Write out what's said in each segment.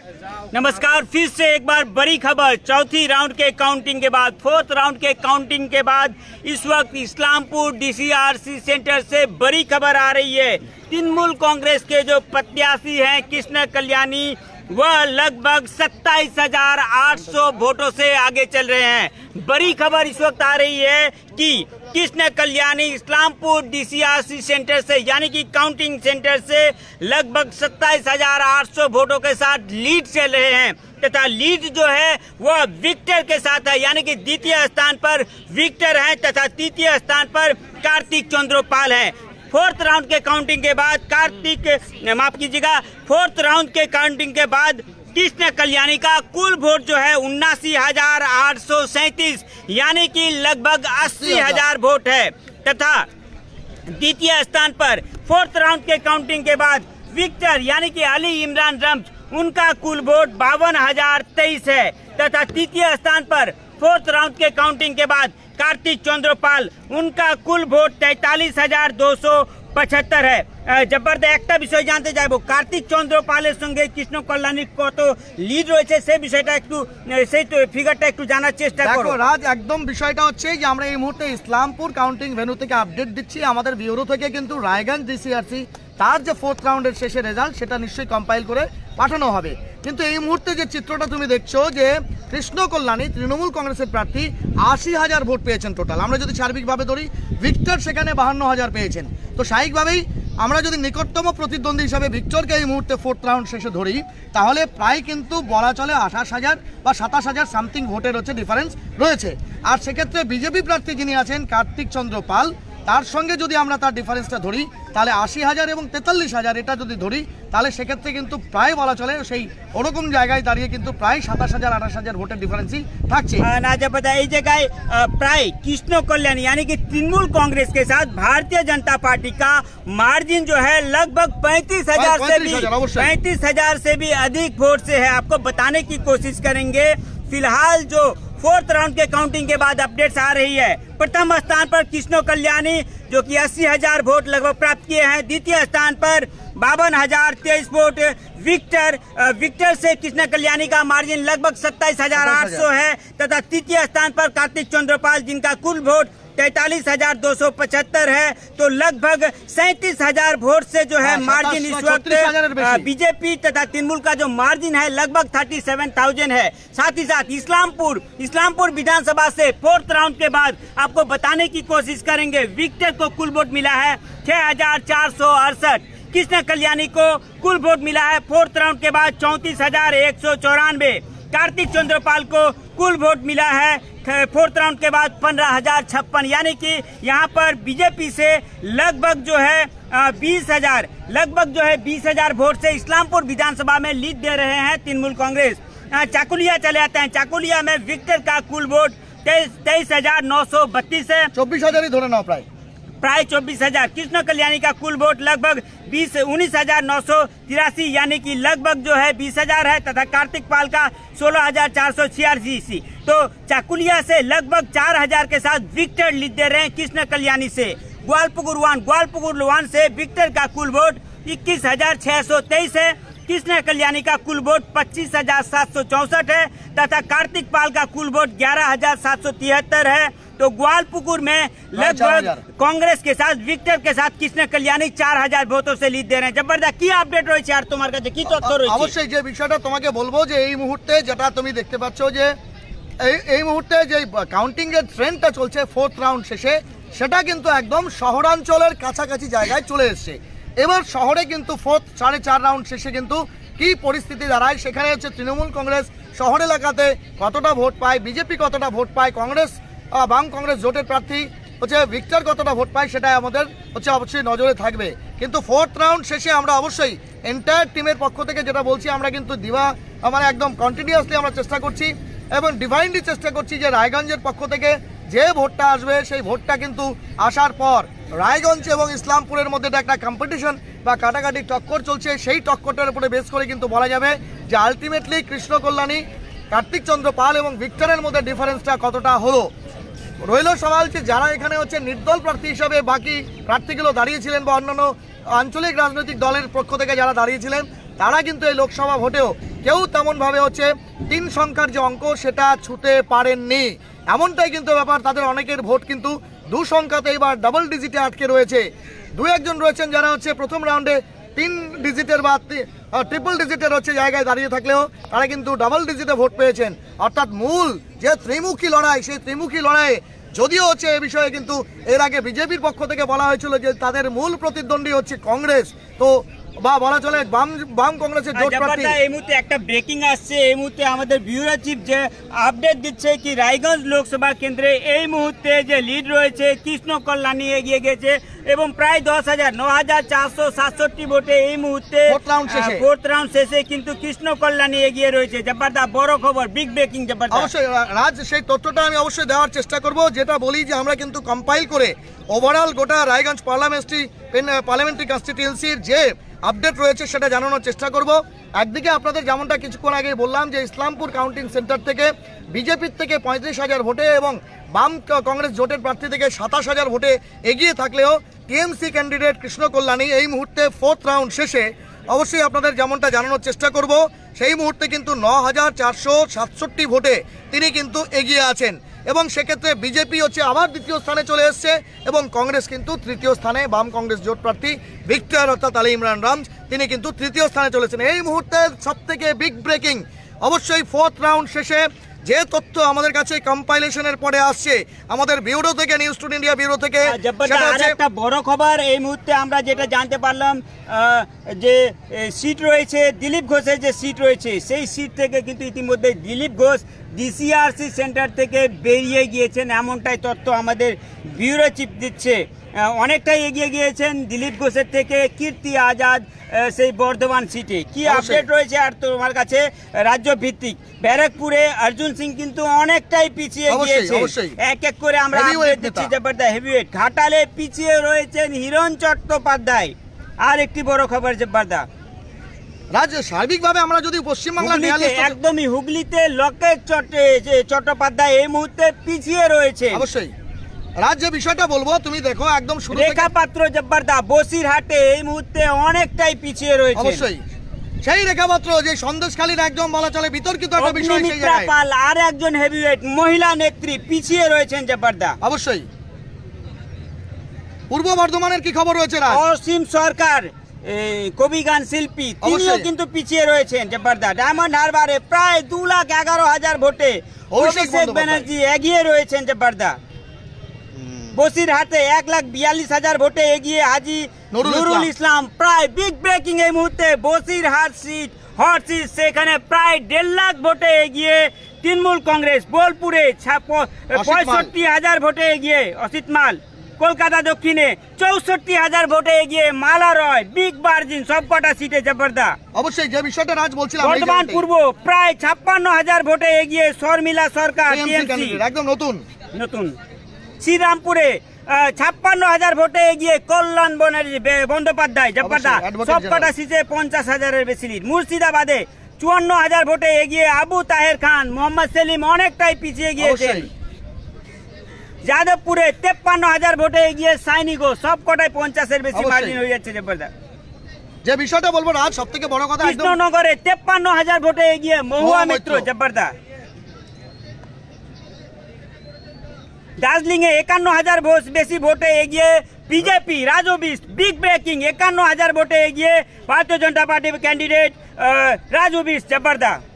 नमस्कार। फिर से एक बार बड़ी खबर, चौथी राउंड के काउंटिंग के बाद, फोर्थ राउंड के काउंटिंग के बाद इस वक्त इस्लामपुर DCRC सेंटर से बड़ी खबर आ रही है। तृणमूल कांग्रेस के जो प्रत्याशी हैं कृष्ण कल्याणी, वह लगभग 27,800 वोटों से आगे चल रहे हैं। बड़ी खबर इस वक्त आ रही है कि कृष्ण कल्याणी इस्लामपुर DCRC सेंटर से यानी कि काउंटिंग सेंटर से लगभग 27,800 वोटों के साथ लीड चल रहे हैं तथा लीड जो है वह विक्टर के साथ है, यानी कि द्वितीय स्थान पर विक्टर हैं तथा तृतीय स्थान पर कार्तिक चंद्रोपाल हैं। फोर्थ राउंड के काउंटिंग के बाद फोर्थ राउंड के काउंटिंग के बाद कृष्ण कल्याणी का कुल वोट जो है 79,837 यानी कि लगभग 80,000 वोट है तथा द्वितीय स्थान पर फोर्थ राउंड के काउंटिंग के बाद विक्टर यानी कि अली इमरान रम्ज, उनका कुल वोट 52,023 है तथा तृतीय स्थान पर फोर्थ राउंड के काउंटिंग के बाद कार्तिक चंद्रोपाल, उनका कुल वोट 43,275 है। जबरदस्त একটা বিষয় জানতে চাইবো, কার্তিক চন্দ্রপালের সঙ্গে কৃষ্ণ কল্যাণী কত লিড রয়েছে সেই বিষয়টা একটু সেই ফিগারটা একটু জানার চেষ্টা করো। দেখো রাজ, একদম বিষয়টা হচ্ছে যে আমরা এই মুহূর্তে ইসলামপুর কাউন্টিং ভেন্যু থেকে আপডেট দিচ্ছি। আমাদের ব্যুরো থেকে কিন্তু রায়গঞ্জ DCRC তার যে ফোর্থ রাউন্ডের শেষে রেজাল্ট সেটা নিশ্চয়ই কম্পাইল করে পাঠানো হবে। কিন্তু এই মুহূর্তে যে চিত্রটা তুমি দেখছো যে কৃষ্ণ কল্যাণী তৃণমূল কংগ্রেসের প্রার্থী 80,000 ভোট পেয়েছেন টোটাল। আমরা যদি সার্বিকভাবে ধরি ভিক্টর সেখানে 52,000 পেয়েছেন। তো স্বাভাবিকভাবেই আমরা যদি নিকটতম প্রতিদ্বন্দ্বী হিসাবে ভিক্টরকে এই মুহূর্তে ফোর্থ রাউন্ড শেষে ধরি তাহলে প্রায় কিন্তু বলা চলে 28,000 বা 27,000 সামথিং ভোটের হচ্ছে ডিফারেন্স রয়েছে। আর সেক্ষেত্রে বিজেপি প্রার্থী যিনি আছেন কার্তিক চন্দ্র পাল, তার সঙ্গে যদি আমরা তার ডিফারেন্সটা ধরি তাহলে 80,000 এবং 43,000 এটা যদি ধরি তাহলে সেক্ষেত্রে কিন্তু প্রায় বলা চলে সেই ওরকম জায়গায় দাঁড়িয়ে কিন্তু প্রায় 27,000 28,000 ভোটের ডিফারেंसই থাকছে। नाजा पता এই জায়গায় प्राय कृष्ण कल्याणी यानी कि तृणमूल कांग्रेस के साथ भारतीय जनता पार्टी का मार्जिन जो है लगभग 35,000 से भी अधिक वोट से है। आपको बताने की कोशिश करेंगे। फिलहाल जो फोर्थ राउंड के काउंटिंग के बाद अपडेट्स आ रही है, प्रथम स्थान पर कृष्ण कल्याणी जो कि 80,000 वोट लगभग प्राप्त किए हैं। द्वितीय स्थान पर 52,023 वोट विक्टर से कृष्ण कल्याणी का मार्जिन लगभग 27,800 है तथा तृतीय स्थान पर कार्तिक चंद्रपाल जिनका कुल वोट 43,275 है। तो लगभग 37,000 वोट से जो है मार्जिन इस वक्त बीजेपी तथा तृणमूल का जो मार्जिन है लगभग 37,000 है। साथ ही साथ इस्लामपुर विधानसभा से फोर्थ राउंड के बाद आपको बताने की कोशिश करेंगे। विक्टर को कुल वोट मिला है 6,468, कृष्ण कल्याणी को कुल वोट मिला है फोर्थ राउंड के बाद 34,194, कार्तिक चंद्रपाल को कुल वोट मिला है फोर्थ राउंड के बाद 15,056, यानी कि यहाँ पर बीजेपी से लगभग जो है 20,000 वोट से इस्लामपुर विधानसभा में लीड दे रहे हैं तृणमूल कांग्रेस। चाकुलिया चले आते हैं। चाकुलिया में विक्टर का कुल वोट 23,932 है, 24,000 ही धोरे नाओ प्राय 24,000। कृष्ण कल्याणी का कुल वोट लगभग 19,983 यानी कि लगभग जो है 20,000 है तथा कार्तिक पाल का 16,486। तो चाकुलिया से लगभग 4,000 के साथ विक्टर लीड दे रहे हैं कृष्ण कल्याणी से। ग्वालपुकुर वन से विक्टर का कुल वोट 21,623 है, कृष्ण कल्याणी का कुल वोट 25,764 है तथा कार्तिक पाल का कुल वोट 11,773 है। तो ग्वालपुकुर में लगभग कांग्रेस के साथ विक्टर के साथ कृष्ण कल्याणी 4,000 ভোটও से लीड दे रहे हैं। जबरदस्त কি আপডেট রয়েছে আর তোমার কাছে কি তথ্য রয়েছে? অবশ্যই যে বিষয়টা তোমাকে বলবো যে এই মুহূর্তে যেটা তুমি দেখতে পাচ্ছ যে এই মুহূর্তে যে কাউন্টিং এর ট্রেন্ডটা চলছে ফোর্থ রাউন্ড শেষে সেটা কিন্তু একদম শহরাঞ্চলের কাছাকাছি জায়গায় চলে এসেছে। এবার শহরে কিন্তু ফোর্থ 4.5 রাউন্ড শেষে কিন্তু কি পরিস্থিতি দাঁড়ায় সেখানে হচ্ছে তৃণমূল কংগ্রেস শহর এলাকাতে কতটা ভোট পায়, বিজেপি কতটা ভোট পায়, কংগ্রেস বাম কংগ্রেস জোটের প্রার্থী হচ্ছে ভিক্টর কতটা ভোট পায় সেটা আমাদের হচ্ছে অবশ্যই নজরে থাকবে। কিন্তু ফোর্থ রাউন্ড শেষে আমরা অবশ্যই এন্টায়ার টিমের পক্ষ থেকে যেটা বলছি আমরা কিন্তু একদম কন্টিনিউয়াসলি আমরা চেষ্টা করছি এবং ডিভাইনলি চেষ্টা করছি যে রায়গঞ্জের পক্ষ থেকে যে ভোটটা আসবে সেই ভোটটা কিন্তু আসার পর রায়গঞ্জ এবং ইসলামপুরের মধ্যে একটা কম্পিটিশন বা কাটাকাটি টক্কর চলছে, সেই টক্করটার উপরে বেস করে কিন্তু বলা যাবে যে আলটিমেটলি কৃষ্ণ কল্যাণী, কার্তিক চন্দ্র পাল এবং ভিক্টরের মধ্যে ডিফারেন্সটা কতটা হলো। রইল সওয়াল যে যারা এখানে হচ্ছে নির্দল প্রার্থী হিসাবে বাকি প্রার্থীগুলো দাঁড়িয়েছিলেন বা অন্যান্য আঞ্চলিক রাজনৈতিক দলের পক্ষ থেকে যারা দাঁড়িয়েছিলেন তারা কিন্তু এই লোকসভা ভোটেও কেউ তেমনভাবে হচ্ছে 3 সংখ্যার যে অঙ্ক সেটা ছুঁতে পারেননি, এমনটাই কিন্তু ব্যাপার। তাদের অনেকের ভোট কিন্তু 2 সংখ্যাতে এবার ডাবল ডিজিটে আটকে রয়েছে। 2-1 জন রয়েছেন যারা হচ্ছে প্রথম রাউন্ডে 3 ডিজিটের বা ট্রিপল ডিজিটের হচ্ছে জায়গায় দাঁড়িয়ে থাকলেও তারা কিন্তু ডাবল ডিজিটে ভোট পেয়েছেন। অর্থাৎ মূল যে ত্রিমুখী লড়াই, সেই ত্রিমুখী লড়াইয়ে যদিও হচ্ছে এ বিষয়ে কিন্তু এর আগে বিজেপির পক্ষ থেকে বলা হয়েছিল যে তাদের মূল প্রতিদ্বন্দ্বী হচ্ছে কংগ্রেস, তো বা বলা চলে বাম কংগ্রেসের জোট প্রার্থী। এই মুহূর্তে একটা ব্রেকিং আসছে, এই মুহূর্তে আমাদের ব্যুরো চিফ যে আপডেট দিচ্ছে কি রায়গঞ্জ লোকসভা কেন্দ্রে এই মুহূর্তে যে লিড রয়েছে কৃষ্ণ কল্যাণী এগিয়ে গেছে এবং প্রায় 9,467 ভোটে এই মুহূর্তে ফোর্থ রাউন্ড শেষে কিন্তু কৃষ্ণ কল্যাণী এগিয়ে রয়েছে। জবরদস্ত বড় খবর, বিগ ব্রেকিং জবরদস্ত। অবশ্যই রাজ, সেই তথ্যটা আমি অবশ্যই দেওয়ার চেষ্টা করব, যেটা বলি যে আমরা কিন্তু কম্পাইল করে ওভারঅল গোটা রায়গঞ্জ পার্লামেন্টারি কনস্টিটিউয়েন্সির যে আপডেট রয়েছে সেটা জানানোর চেষ্টা করব। একদিকে আপনাদের যেমনটা কিছুক্ষণ আগে বললাম যে ইসলামপুর কাউন্টিং সেন্টার থেকে বিজেপির থেকে 35,000 ভোটে এবং বাম কংগ্রেস জোটের প্রার্থী থেকে 27,000 ভোটে এগিয়ে থাকলেও টিএমসি ক্যান্ডিডেট কৃষ্ণ কল্যাণী এই মুহূর্তে 4th রাউন্ড শেষে অবশ্যই আপনাদের যেমনটা জানানোর চেষ্টা করব, সেই মুহূর্তে কিন্তু 9,467 ভোটে তিনি কিন্তু এগিয়ে আছেন এবং সেক্ষেত্রে বিজেপি হচ্ছে আবার দ্বিতীয় স্থানে চলে এসছে এবং কংগ্রেস কিন্তু তৃতীয় স্থানে। বাম কংগ্রেস জোট প্রার্থী ভিক্টর অর্থাৎ আলী ইমরান রামজ তিনি কিন্তু তৃতীয় স্থানে চলেছেন। এই মুহূর্তে সবথেকে বিগ ব্রেকিং অবশ্যই 4th রাউন্ড শেষে যে তথ্য আমাদের কাছে কম্পাইলেশনের পরে আসছে আমাদের ব্যুরো থেকে, নিউজ টুডে ইন্ডিয়া ব্যুরো থেকে, একটা বড় খবর এই মুহূর্তে আমরা যেটা জানতে পারলাম যে সিট রয়েছে দিলীপ ঘোষের যে সিট রয়েছে সেই সিট থেকে কিন্তু ইতিমধ্যে দিলীপ ঘোষ ডিসিআরসি সেন্টার থেকে বেরিয়ে গিয়েছেন, এমনটাই তথ্য আমাদের ব্যুরো চিফ দিচ্ছে। অনেকটাই এগিয়ে গিয়েছেন দিলীপ ঘোষের থেকে কীর্তি আজাদ সেই বর্ধমান সিটে। কি আপডেট রয়েছে আর তোমার কাছে রাজ্য ভিত্তিক? ব্যারাকপুরে অর্জুন সিং কিন্তু অনেকটাই পিছিয়ে গিয়েছে, এক এক করে আমরা আপডেট দিচ্ছি। জবরদস্ত হেভিওয়েট ঘাটালে পিছিয়ে রয়েছেন হিরণ চট্টোপাধ্যায়। আর একটি বড় খবর জবরদস্ত রাজ্য সার্বিকভাবে আমরা যদি পশ্চিমবাংলা একদমই হুগলিতে লকেট চট্টোপাধ্যায় এই মুহূর্তে পিছিয়ে রয়েছে। অবশ্যই রাজ্য বিষয়টা বলবো, তুমি দেখো একদম শুরু রেখা পাত্র জবরদস্ত বসিরহাটে এই মুহূর্তে অনেকটাই পিছিয়ে রয়েছে। অবশ্যই সেই রেখা পাত্র যে সন্দেশখালীর একদম বলা চলে বিতর্কিত একটা বিষয়, সেই জায়গায় পাল আর একজন হেভিওয়েট মহিলা নেত্রী পিছিয়ে রয়েছেন জবরদস্ত। অবশ্যই পূর্ব বর্ধমানের কি খবর রয়েছে? অসীম সরকার কবি গান শিল্পী তিনিও কিন্তু পিছিয়ে রয়েছেন জবরদস্ত। ডায়মন্ড হারবারে প্রায় 2,11,000 ভোটে অভিষেক ব্যানার্জি এগিয়ে রয়েছেন জবরদস্ত। বসিরহাটে 1,42,000 ভোটে এগিয়ে হাজি নুরুল ইসলাম। প্রায় বিগ ব্রেকিং এই মুহূর্তে বসিরহাট সিট হট সিট, সেখানে প্রায় 1.5 লাখ ভোটে এগিয়ে তৃণমূল কংগ্রেস। বোলপুরে 65,000 ভোটে এগিয়ে অসিত মাল। কলকাতা দক্ষিণে 64,000 ভোটে এগিয়ে মালা রয়। বিগ মার্জিন সবকটা সিটে জবরদস্ত। অবশ্যই যে বিষয়টা রাজ বলছিলাম, বর্ধমান পূর্ব প্রায় 56,000 ভোটে এগিয়ে শর্মিলা সরকার একদম নতুন। শ্রীরামপুরে 56,000 ভোটে এগিয়ে কল্যাণ বন্দ্যোপাধ্যায় জবরদস্ত। সবকটা সিটে 50,000-এর বেশি লিড। মুর্শিদাবাদে 54,000 ভোটে এগিয়ে আবু তাহের খান। মোহাম্মদ সেলিম অনেকটাই পিছিয়ে গিয়েছেন। যাদবপুরে 53,000 ভোটে এগিয়ে সাইনি ঘোষ। সবকটাই 50-এর বেশি মার্জিন হয়ে যাচ্ছে জবরদস্ত। যে বিষয়টা বলবো রাজ সব থেকে বড় কথা, কৃষ্ণনগরে 53,000 ভোটে এগিয়ে মহুয়া মিত্র জবরদস্ত। দার্জিলিং এ 51,000 বেশি ভোটে এগিয়ে BJP Raju beast. Big breaking 51,000 ভোটে এগিয়ে ভারতীয় জনতা পার্টির ক্যান্ডিডেট রাজু বিস্ট জবরদস্ত।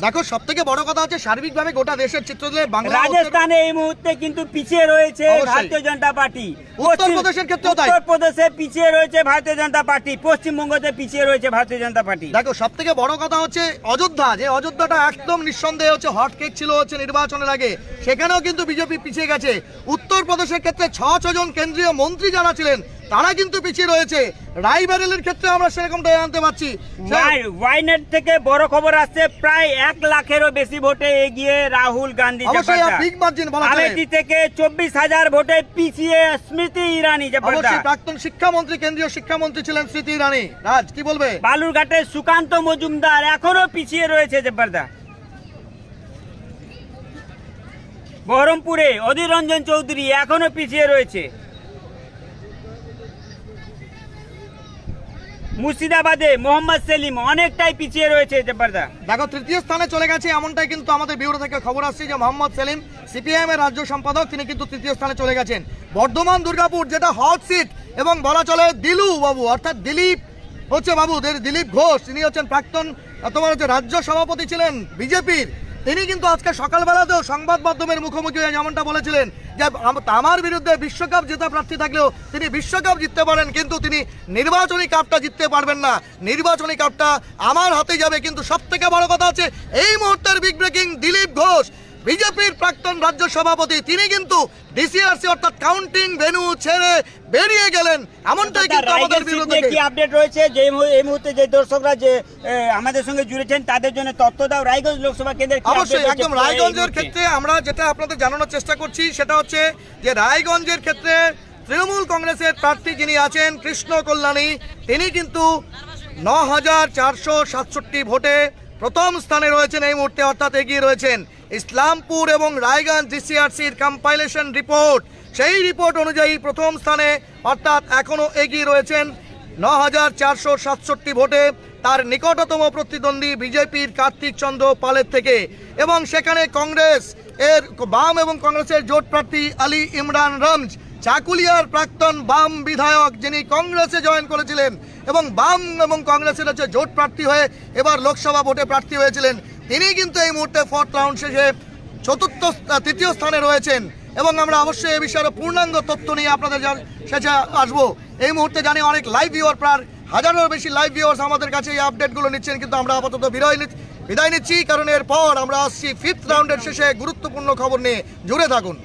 দেখো সব থেকে বড় কথা হচ্ছে সার্বিকভাবে গোটা দেশের চিত্র দিলে বাংলা রাজস্থানে এই মুহূর্তে কিন্তু পিছিয়ে রয়েছে ভারতীয় জনতা পার্টি। উত্তরপ্রদেশের ক্ষেত্রেও তাই, উত্তরপ্রদেশে পিছিয়ে রয়েছে ভারতীয় জনতা পার্টি। পশ্চিমবঙ্গতে পিছিয়ে রয়েছে ভারতীয় জনতা পার্টি। দেখো সব থেকে বড় কথা হচ্ছে অযোধ্যা, যে অযোধ্যাটা একদম নিঃসন্দেহে হচ্ছে হট কেক ছিল হচ্ছে নির্বাচনের আগে, সেখানেও কিন্তু বিজেপি পিছিয়ে গেছে। উত্তরপ্রদেশের ক্ষেত্রে 6 জন কেন্দ্রীয় মন্ত্রী যারা ছিলেন তারা কিন্তু পিছিয়ে রয়েছে। রায়বেরেলির ক্ষেত্রে আমরা সেরকমটা জানতে পারছি। ওয়াইনেট থেকে বড় খবর আসছে প্রায় 1 লাখেরও বেশি ভোটে এগিয়ে রাহুল গান্ধী। আমেঠি থেকে 24,000 ভোটে পিছিয়ে স্মৃতি ইরানি। প্রাক্তন শিক্ষামন্ত্রী, কেন্দ্রীয় শিক্ষামন্ত্রী ছিলেন স্মৃতি ইরানি। রাজ কি বলবে? বালুরঘাটে সুকান্ত মজুমদার এখনো পিছিয়ে রয়েছে জবরদস্ত। বহরমপুরে অধীর রঞ্জন চৌধুরী এখনো পিছিয়ে রয়েছে। মুর্শিদাবাদে মোহাম্মদ সেলিম অনেকটাই পিছিয়ে রয়েছে জব্বারদা। দেখো তৃতীয় স্থানে চলে গেছে, এমনটাই কিন্তু আমাদের ব্যুরো থেকে খবর আসছে যে মোহাম্মদ সেলিম সিপিআইএম এর রাজ্য সম্পাদক, তিনি কিন্তু তৃতীয় স্থানে চলে গেছেন। বর্ধমান দুর্গাপুর যেটা হট সিট এবং বলা চলে দিলু বাবু অর্থাৎ দিলীপ হচ্ছে বাবু, দিলীপ ঘোষ, তিনি হচ্ছেন প্রাক্তন তোমার হচ্ছে রাজ্য সভাপতি ছিলেন বিজেপির। তিনি কিন্তু আজকে সকালবেলাতেও সংবাদ মাধ্যমের মুখোমুখি হয়ে যেমনটা বলেছিলেন যে আমার বিরুদ্ধে বিশ্বকাপ জেতা প্রার্থী থাকলেও তিনি বিশ্বকাপ জিততে পারেন, কিন্তু তিনি নির্বাচনী কাপটা জিততে পারবেন না, নির্বাচনী কাপটা আমার হাতে যাবে। কিন্তু সব থেকে বড় কথা হচ্ছে এই মুহূর্তের বিগ ব্রেকিং, দিলীপ ঘোষ বিজেপির প্রাক্তন রাজ্য সভাপতি, তিনি কিন্তু ডিসিআরসি অর্থাৎ কাউন্টিং ভেন্যু ছেড়ে বেরিয়ে গেলেন। এমনটাই কিন্তু আমাদের বিরুদ্ধে কি আপডেট রয়েছে যে এই মুহূর্তে যে দর্শকরা যে আমাদের সঙ্গে জুড়েছেন তাদের জন্য তথ্য দাও রায়গঞ্জ লোকসভা কেন্দ্রের। অবশ্যই একদম রায়গঞ্জের ক্ষেত্রে আমরা যেটা আপনাদের জানানোর চেষ্টা করছি সেটা হচ্ছে যে রায়গঞ্জের ক্ষেত্রে তৃণমূল কংগ্রেসের প্রার্থী যিনি আছেন কৃষ্ণ কল্যাণী, তিনি কিন্তু ৯,৪৬৭ ভোটে প্রথম স্থানে রয়েছেন এই মুহূর্তে, অর্থাৎ এগিয়ে রয়েছেন। ইসলামপুর এবং রায়গঞ্জ ডিসিআরসির কম্পাইলেশন রিপোর্ট, সেই রিপোর্ট অনুযায়ী প্রথম স্থানে অর্থাৎ এখনও এগিয়ে রয়েছেন ৯,৪৬৭ ভোটে তার নিকটতম প্রতিদ্বন্দ্বী বিজেপির কার্তিক চন্দ্র পালের থেকে। এবং সেখানে কংগ্রেস এর বাম এবং কংগ্রেসের জোট প্রার্থী আলী ইমরান রমজ, চাকুলিয়ার প্রাক্তন বাম বিধায়ক যিনি কংগ্রেসে জয়েন করেছিলেন এবং বাম এবং কংগ্রেসের হচ্ছে জোট প্রার্থী হয়ে এবার লোকসভা ভোটে প্রার্থী হয়েছিলেন, তিনি কিন্তু এই মুহূর্তে ফোর্থ রাউন্ড শেষে তৃতীয় স্থানে রয়েছেন। এবং আমরা অবশ্যই এই বিষয়ে পূর্ণাঙ্গ তথ্য নিয়ে আপনাদের শেষে আসবো। এই মুহূর্তে জানি অনেক লাইভ ভিউয়ার, প্রায় হাজারেরও বেশি লাইভ ভিউয়ার্স আমাদের কাছে এই আপডেটগুলো নিচ্ছেন, কিন্তু আমরা আপাতত বিদায় নিচ্ছি, কারণ এরপর আমরা আসছি ফিফথ রাউন্ডের শেষে গুরুত্বপূর্ণ খবর নিয়ে। জুড়ে থাকুন।